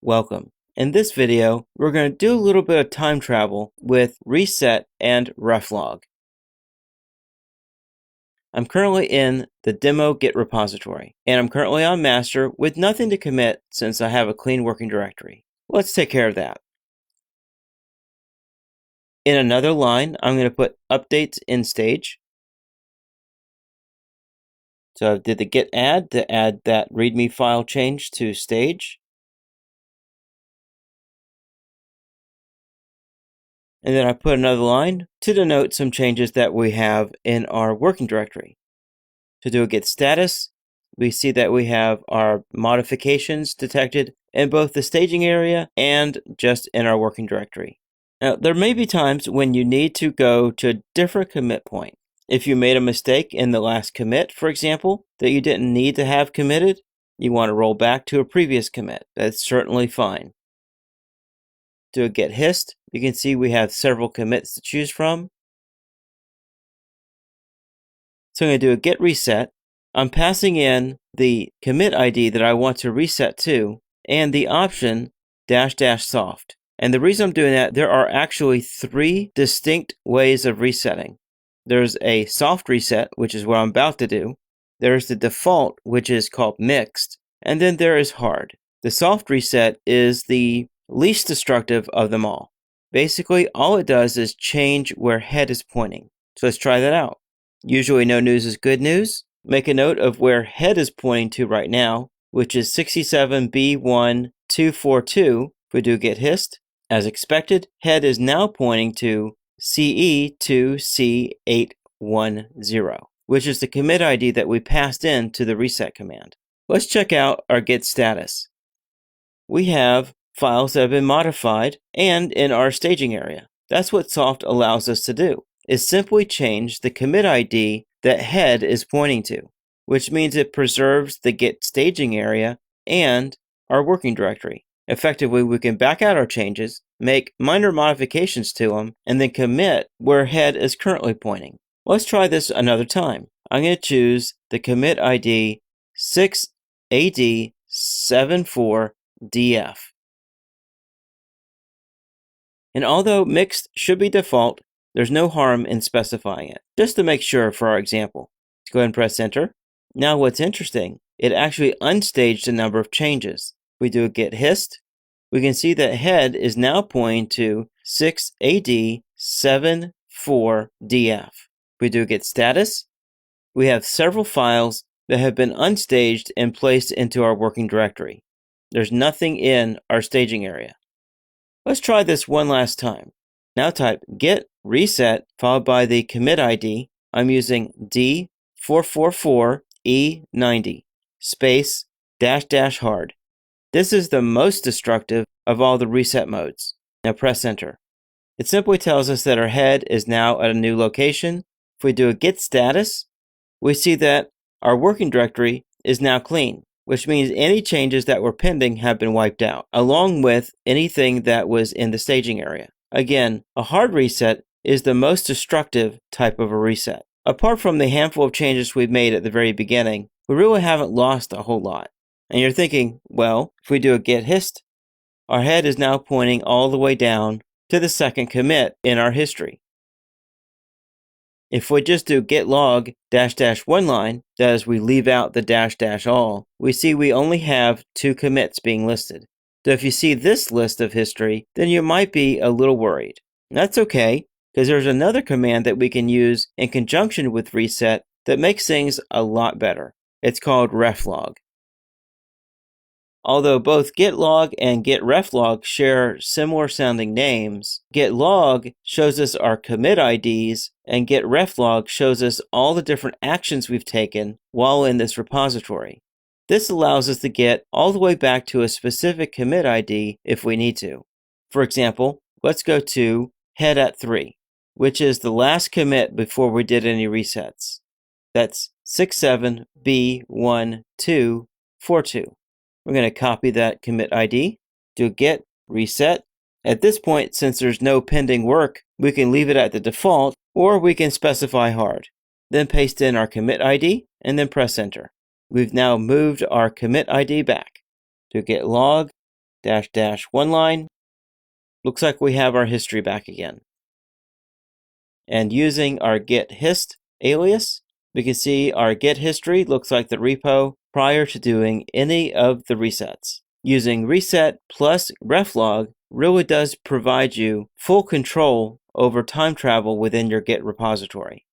Welcome. In this video, we're going to do a little bit of time travel with reset and reflog. I'm currently in the demo Git repository, and I'm currently on master with nothing to commit since I have a clean working directory. Let's take care of that. In another line, I'm going to put updates in stage. So I did the git add to add that README file change to stage. And then I put another line to denote some changes that we have in our working directory. To do a git status, we see that we have our modifications detected in both the staging area and just in our working directory. Now, there may be times when you need to go to a different commit point. If you made a mistake in the last commit, for example, that you didn't need to have committed, you want to roll back to a previous commit. That's certainly fine. Do a git hist. You can see we have several commits to choose from. So I'm going to do a git reset. I'm passing in the commit ID that I want to reset to and the option --soft. And the reason I'm doing that, there are actually three distinct ways of resetting. There's a soft reset, which is what I'm about to do. There's the default, which is called mixed. And then there is hard. The soft reset is the least destructive of them all. Basically, all it does is change where head is pointing. So let's try that out. Usually no news is good news. Make a note of where head is pointing to right now, which is 67B1242. If we do git hist, as expected, head is now pointing to CE2C810, which is the commit ID that we passed in to the reset command. Let's check out our git status. We have files that have been modified and in our staging area. That's what soft allows us to do, is simply change the commit ID that head is pointing to, which means it preserves the git staging area and our working directory. Effectively, we can back out our changes, make minor modifications to them, and then commit where head is currently pointing. Let's try this another time. I'm going to choose the commit ID 6AD74DF. And although mixed should be default, there's no harm in specifying it, just to make sure for our example. Let's go ahead and press enter. Now what's interesting, it actually unstaged a number of changes. If we do a git hist, we can see that head is now pointing to 6AD74DF. If we do a git status, we have several files that have been unstaged and placed into our working directory. There's nothing in our staging area. Let's try this one last time. Now type git reset followed by the commit ID. I'm using D444E90 space --hard. This is the most destructive of all the reset modes. Now press enter. It simply tells us that our head is now at a new location. If we do a git status, we see that our working directory is now clean, which means any changes that were pending have been wiped out, along with anything that was in the staging area. Again, a hard reset is the most destructive type of a reset. Apart from the handful of changes we've made at the very beginning, we really haven't lost a whole lot. And you're thinking, well, if we do a git hist, our head is now pointing all the way down to the second commit in our history. If we just do git log --one line, that is, we leave out the all, we see we only have two commits being listed. So if you see this list of history, then you might be a little worried. That's okay, because there's another command that we can use in conjunction with reset that makes things a lot better. It's called reflog. Although both gitlog and getreflog share similar sounding names, gitlog shows us our commit IDs and getreflog shows us all the different actions we've taken while in this repository. This allows us to get all the way back to a specific commit ID if we need to. For example, let's go to head at 3, which is the last commit before we did any resets. That's 67B1242. We're going to copy that commit ID, do git reset. At this point, since there's no pending work, we can leave it at the default, or we can specify hard. Then paste in our commit ID, and then press enter. We've now moved our commit ID back. Do git log one line. Looks like we have our history back again. And using our git hist alias, we can see our git history looks like the repo prior to doing any of the resets. Using reset plus reflog really does provide you full control over time travel within your Git repository.